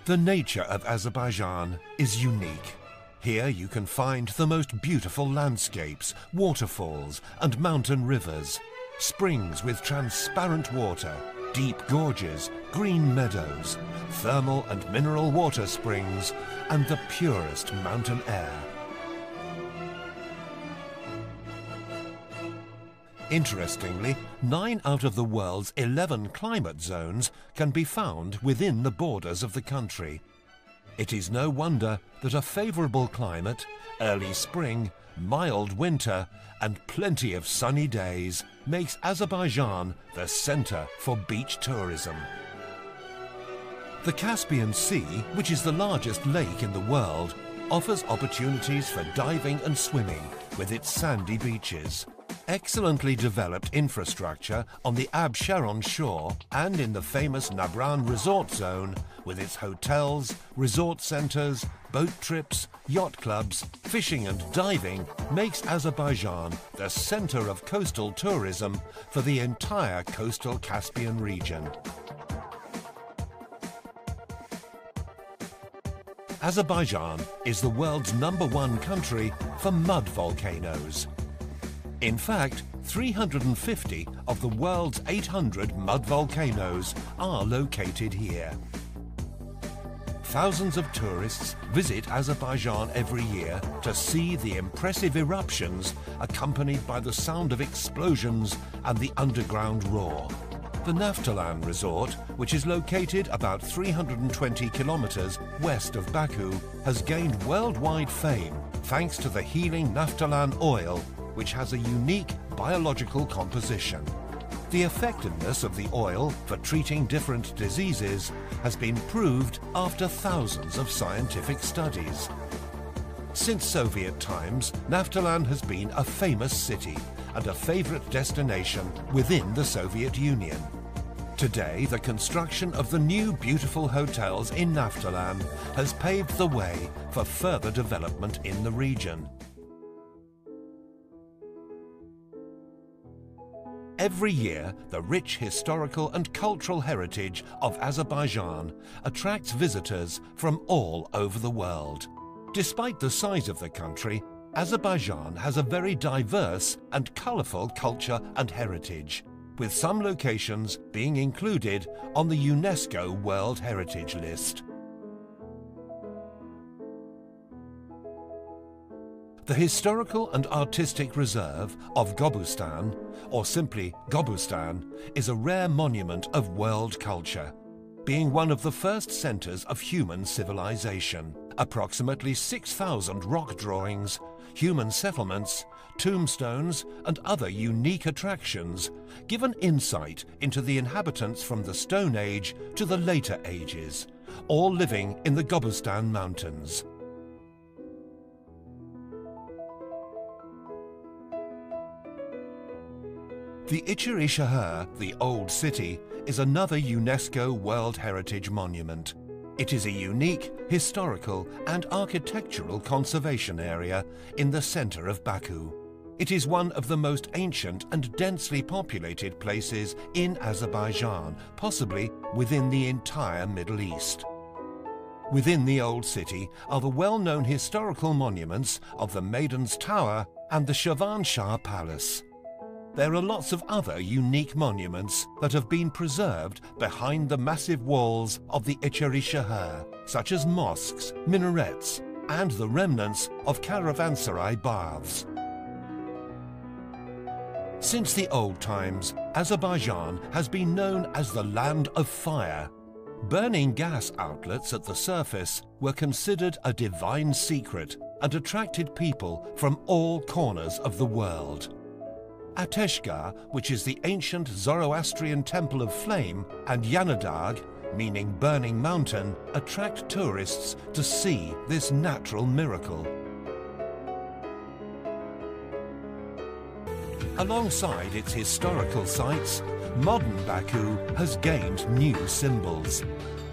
The nature of Azerbaijan is unique. Here you can find the most beautiful landscapes, waterfalls and mountain rivers, springs with transparent water, deep gorges, green meadows, thermal and mineral water springs, and the purest mountain air. Interestingly, 9 out of the world's 11 climate zones can be found within the borders of the country. It is no wonder that a favourable climate, early spring, mild winter and plenty of sunny days makes Azerbaijan the centre for beach tourism. The Caspian Sea, which is the largest lake in the world, offers opportunities for diving and swimming with its sandy beaches. Excellently developed infrastructure on the Ab Sharon shore and in the famous Nabran resort zone with its hotels, resort centres, boat trips, yacht clubs, fishing and diving makes Azerbaijan the centre of coastal tourism for the entire coastal Caspian region. Azerbaijan is the world's #1 country for mud volcanoes. In fact, 350 of the world's 800 mud volcanoes are located here. Thousands of tourists visit Azerbaijan every year to see the impressive eruptions accompanied by the sound of explosions and the underground roar. The Naftalan resort, which is located about 320 kilometers west of Baku, has gained worldwide fame thanks to the healing Naftalan oil, which has a unique biological composition. The effectiveness of the oil for treating different diseases has been proved after thousands of scientific studies. Since Soviet times, Naftalan has been a famous city and a favorite destination within the Soviet Union. Today, the construction of the new beautiful hotels in Naftalan has paved the way for further development in the region. Every year, the rich historical and cultural heritage of Azerbaijan attracts visitors from all over the world. Despite the size of the country, Azerbaijan has a very diverse and colourful culture and heritage, with some locations being included on the UNESCO World Heritage List. The historical and artistic reserve of Gobustan, or simply Gobustan, is a rare monument of world culture, being one of the first centres of human civilization. Approximately 6,000 rock drawings, human settlements, tombstones and other unique attractions give an insight into the inhabitants from the Stone Age to the later ages, all living in the Gobustan Mountains. The İçeri Şehir, the Old City, is another UNESCO World Heritage Monument. It is a unique, historical and architectural conservation area in the center of Baku. It is one of the most ancient and densely populated places in Azerbaijan, possibly within the entire Middle East. Within the Old City are the well-known historical monuments of the Maiden's Tower and the Şirvanşah Palace. There are lots of other unique monuments that have been preserved behind the massive walls of the İçeri Şehir, such as mosques, minarets, and the remnants of caravanserai baths. Since the old times, Azerbaijan has been known as the land of fire. Burning gas outlets at the surface were considered a divine secret and attracted people from all corners of the world. Ateşgah, which is the ancient Zoroastrian temple of flame, and Yanadag, meaning burning mountain, attract tourists to see this natural miracle. Alongside its historical sites, modern Baku has gained new symbols.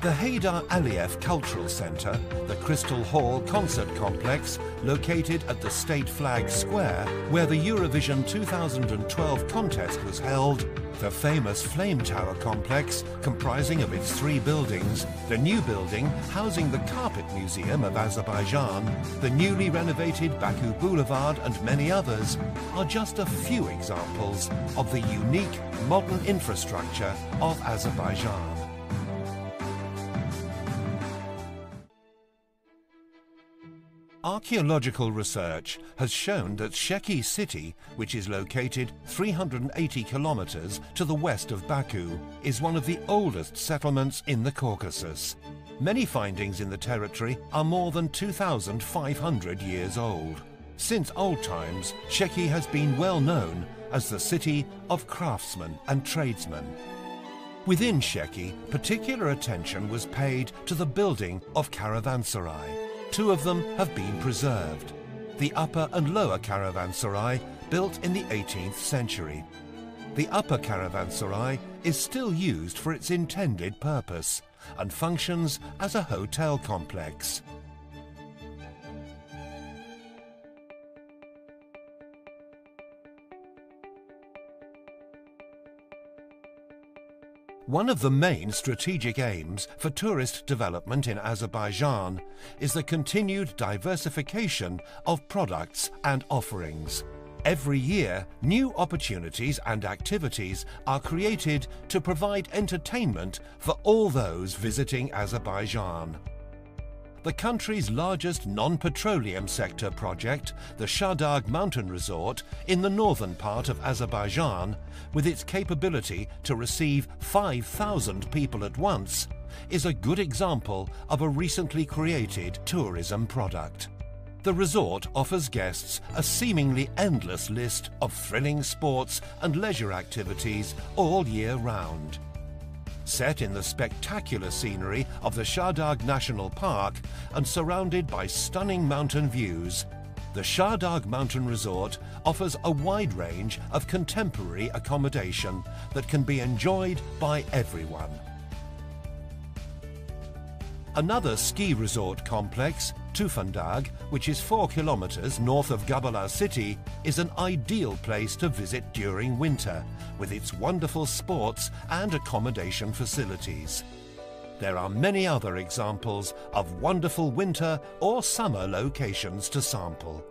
The Heydar Aliyev Cultural Centre, the Crystal Hall Concert Complex, located at the State Flag Square, where the Eurovision 2012 contest was held, the famous Flame Tower complex, comprising of its 3 buildings, the new building housing the Carpet Museum of Azerbaijan, the newly renovated Baku Boulevard and many others, are just a few examples of the unique modern infrastructure of Azerbaijan. Archaeological research has shown that Sheki city, which is located 380 kilometers to the west of Baku, is one of the oldest settlements in the Caucasus. Many findings in the territory are more than 2,500 years old. Since old times, Sheki has been well known as the city of craftsmen and tradesmen. Within Sheki, particular attention was paid to the building of caravanserai. 2 of them have been preserved. The upper and lower caravanserai, built in the 18th century. The upper caravanserai is still used for its intended purpose and functions as a hotel complex. One of the main strategic aims for tourist development in Azerbaijan is the continued diversification of products and offerings. Every year, new opportunities and activities are created to provide entertainment for all those visiting Azerbaijan. The country's largest non-petroleum sector project, the Shahdag Mountain Resort in the northern part of Azerbaijan, with its capability to receive 5,000 people at once, is a good example of a recently created tourism product. The resort offers guests a seemingly endless list of thrilling sports and leisure activities all year round. Set in the spectacular scenery of the Shahdag National Park and surrounded by stunning mountain views, the Shahdag Mountain Resort offers a wide range of contemporary accommodation that can be enjoyed by everyone. Another ski resort complex, Tufandag, which is 4 kilometers north of Gabala city, is an ideal place to visit during winter, with its wonderful sports and accommodation facilities. There are many other examples of wonderful winter or summer locations to sample.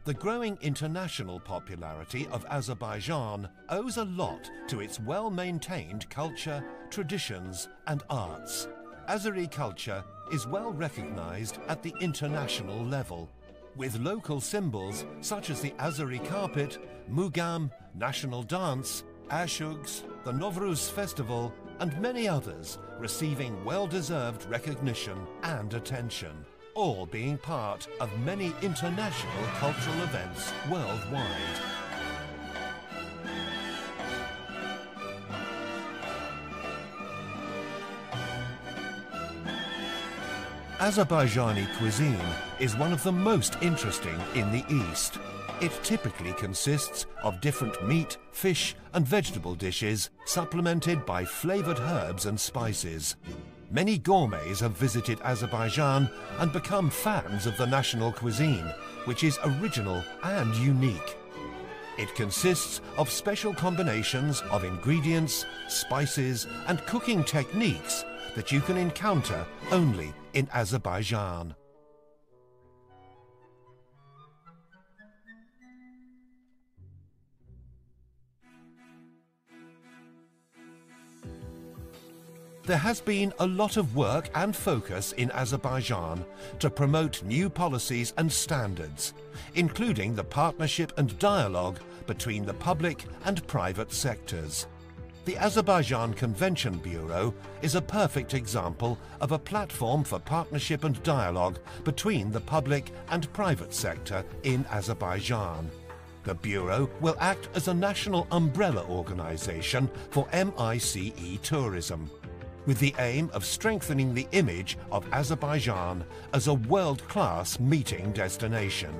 The growing international popularity of Azerbaijan owes a lot to its well-maintained culture, traditions and arts. Azeri culture is well recognized at the international level, with local symbols such as the Azeri carpet, Mugam, national dance, Ashugs, the Novruz festival and many others receiving well-deserved recognition and attention, all being part of many international cultural events worldwide. Azerbaijani cuisine is one of the most interesting in the East. It typically consists of different meat, fish and vegetable dishes supplemented by flavored herbs and spices. Many gourmets have visited Azerbaijan and become fans of the national cuisine, which is original and unique. It consists of special combinations of ingredients, spices and cooking techniques that you can encounter only in Azerbaijan. There has been a lot of work and focus in Azerbaijan to promote new policies and standards, including the partnership and dialogue between the public and private sectors. The Azerbaijan Convention Bureau is a perfect example of a platform for partnership and dialogue between the public and private sector in Azerbaijan. The Bureau will act as a national umbrella organization for MICE tourism, with the aim of strengthening the image of Azerbaijan as a world-class meeting destination.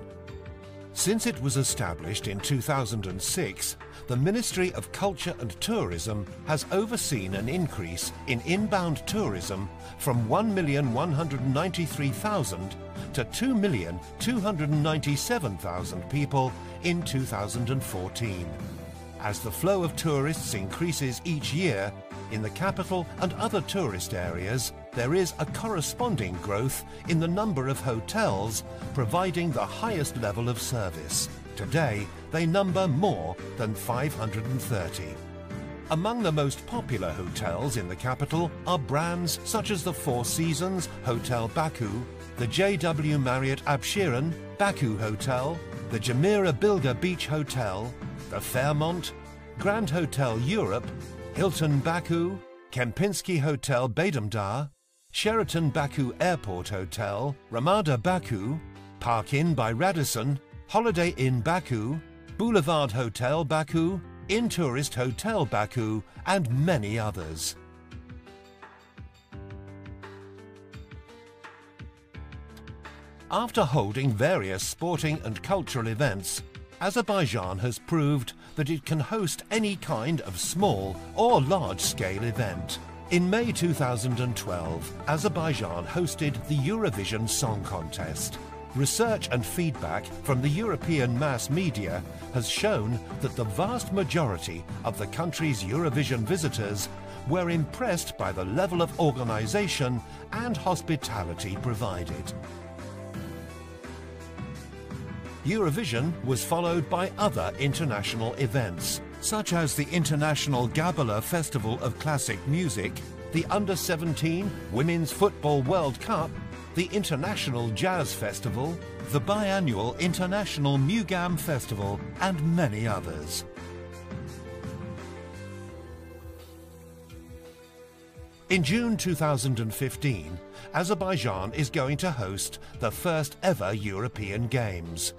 Since it was established in 2006, the Ministry of Culture and Tourism has overseen an increase in inbound tourism from 1,193,000 to 2,297,000 people in 2014. As the flow of tourists increases each year, in the capital and other tourist areas, there is a corresponding growth in the number of hotels providing the highest level of service. Today, they number more than 530. Among the most popular hotels in the capital are brands such as the Four Seasons Hotel Baku, the JW Marriott Absheron Baku Hotel, the Jumeirah Bilger Beach Hotel, the Fairmont, Grand Hotel Europe, Hilton Baku, Kempinski Hotel Badamdar, Sheraton Baku Airport Hotel, Ramada Baku, Park Inn by Radisson, Holiday Inn Baku, Boulevard Hotel Baku, Intourist Hotel Baku, and many others. After holding various sporting and cultural events, Azerbaijan has proved that it can host any kind of small or large-scale event. In May 2012, Azerbaijan hosted the Eurovision Song Contest. Research and feedback from the European mass media has shown that the vast majority of the country's Eurovision visitors were impressed by the level of organisation and hospitality provided. Eurovision was followed by other international events, such as the International Gabala Festival of Classic Music, the Under-17 Women's Football World Cup, the International Jazz Festival, the biannual International Mugam Festival, and many others. In June 2015, Azerbaijan is going to host the first ever European Games.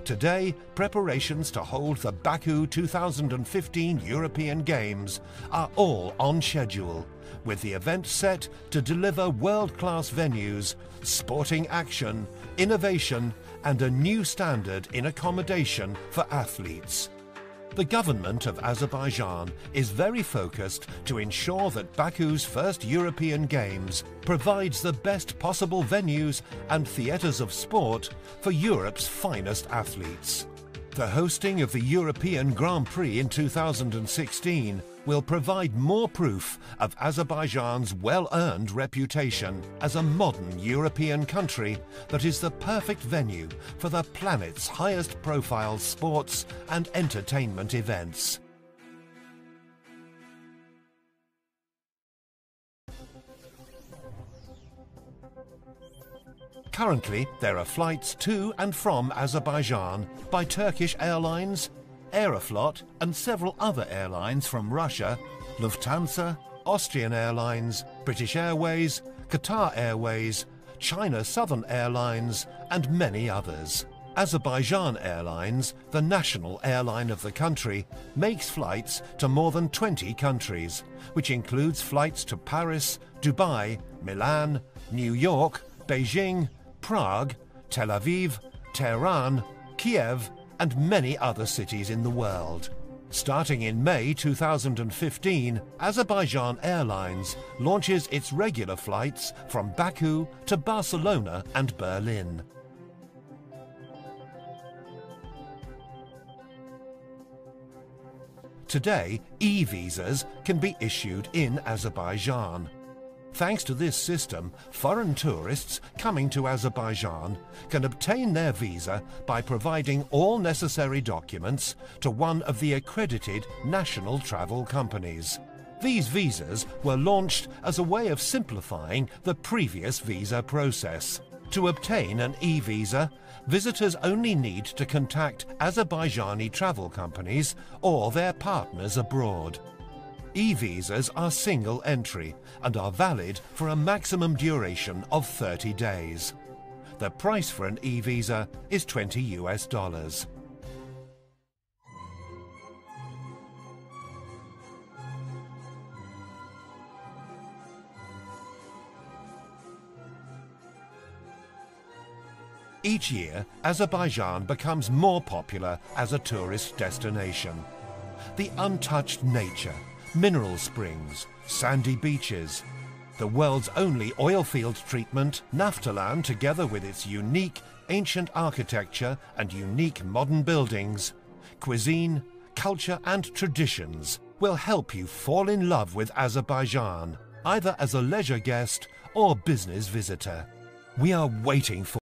Today, preparations to hold the Baku 2015 European Games are all on schedule, with the event set to deliver world-class venues, sporting action, innovation, and a new standard in accommodation for athletes. The government of Azerbaijan is very focused to ensure that Baku's first European Games provides the best possible venues and theatres of sport for Europe's finest athletes. The hosting of the European Grand Prix in 2016 will provide more proof of Azerbaijan's well-earned reputation as a modern European country that is the perfect venue for the planet's highest-profile sports and entertainment events. Currently, there are flights to and from Azerbaijan by Turkish Airlines, Aeroflot and several other airlines from Russia, Lufthansa, Austrian Airlines, British Airways, Qatar Airways, China Southern Airlines and many others. Azerbaijan Airlines, the national airline of the country, makes flights to more than 20 countries, which includes flights to Paris, Dubai, Milan, New York, Beijing, Prague, Tel Aviv, Tehran, Kiev, and many other cities in the world. Starting in May 2015, Azerbaijan Airlines launches its regular flights from Baku to Barcelona and Berlin. Today, e-visas can be issued in Azerbaijan. Thanks to this system, foreign tourists coming to Azerbaijan can obtain their visa by providing all necessary documents to one of the accredited national travel companies. These visas were launched as a way of simplifying the previous visa process. To obtain an e-visa, visitors only need to contact Azerbaijani travel companies or their partners abroad. E-visas are single entry and are valid for a maximum duration of 30 days. The price for an e-visa is $20 US. Each year, Azerbaijan becomes more popular as a tourist destination. The untouched nature, mineral springs, sandy beaches, the world's only oilfield treatment, Naftaland, together with its unique ancient architecture and unique modern buildings, cuisine, culture and traditions will help you fall in love with Azerbaijan, either as a leisure guest or business visitor. We are waiting for